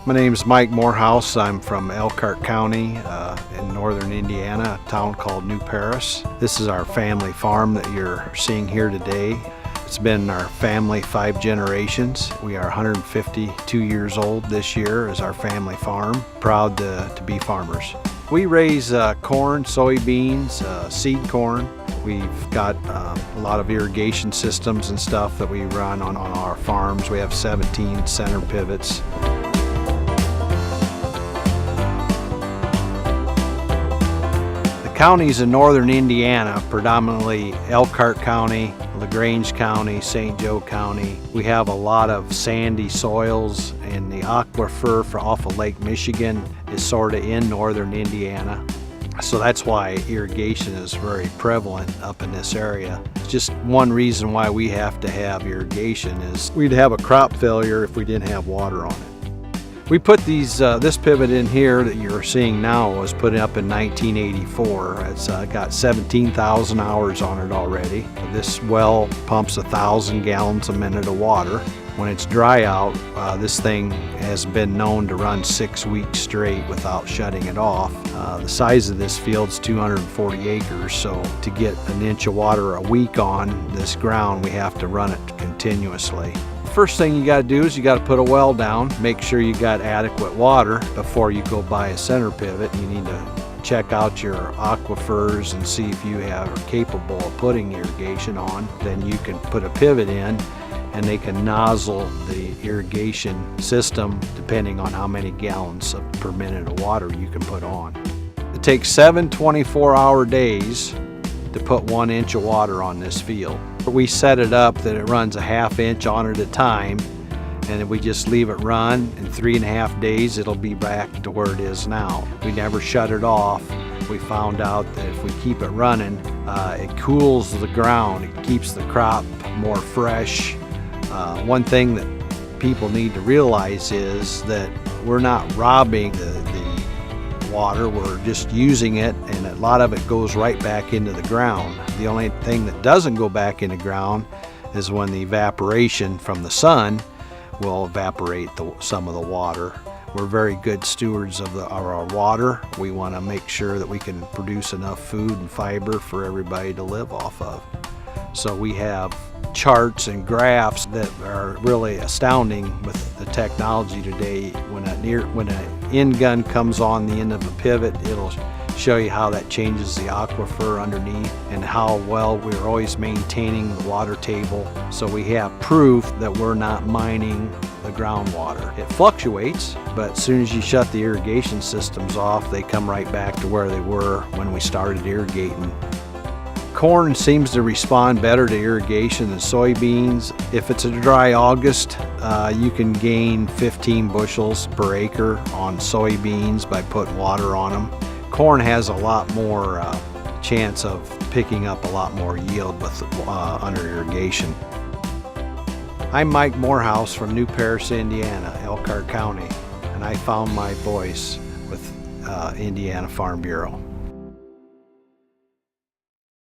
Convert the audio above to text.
My name is Mike Morehouse. I'm from Elkhart County in northern Indiana, a town called New Paris. This is our family farm that you're seeing here today. It's been our family 5 generations. We are 152 years old this year as our family farm. Proud to be farmers. We raise corn, soybeans, seed corn. We've got a lot of irrigation systems and stuff that we run on our farms. We have 17 center pivots. The counties in northern Indiana, predominantly Elkhart County, LaGrange County, St. Joe County. We have a lot of sandy soils, and the aquifer off of Lake Michigan is sort of in northern Indiana. So that's why irrigation is very prevalent up in this area. Just one reason why we have to have irrigation is we'd have a crop failure if we didn't have water on it. We put this pivot in here that you're seeing now was put up in 1984. It's got 17,000 hours on it already. This well pumps 1,000 gallons a minute of water. When it's dry out, this thing has been known to run 6 weeks straight without shutting it off. The size of this field's 240 acres, so to get an inch of water a week on this ground, we have to run it continuously. First thing you got to do is you got to put a well down, make sure you got adequate water before you go buy a center pivot. You need to check out your aquifers and see if you are capable of putting irrigation on. Then you can put a pivot in and they can nozzle the irrigation system depending on how many gallons per minute of water you can put on. It takes 7 24-hour days to put 1 inch of water on this field. We set it up that it runs a 1/2 inch on at a time, and if we just leave it run, in 3.5 days it'll be back to where it is now. We never shut it off. We found out that if we keep it running, it cools the ground, it keeps the crop more fresh. One thing that people need to realize is that we're not robbing the water, we're just using it, and a lot of it goes right back into the ground. The only thing that doesn't go back in the ground is when the evaporation from the sun will evaporate some of the water. We're very good stewards of our water. We want to make sure that we can produce enough food and fiber for everybody to live off of. So we have charts and graphs that are really astounding with the technology today. When an end gun comes on the end of a pivot, it'll show you how that changes the aquifer underneath and how well we're always maintaining the water table. So we have proof that we're not mining the groundwater. It fluctuates, but as soon as you shut the irrigation systems off, they come right back to where they were when we started irrigating. Corn seems to respond better to irrigation than soybeans. If it's a dry August, you can gain 15 bushels per acre on soybeans by putting water on them. Corn has a lot more chance of picking up a lot more yield with under irrigation. I'm Mike Morehouse from New Paris, Indiana, Elkhart County, and I found my voice with Indiana Farm Bureau.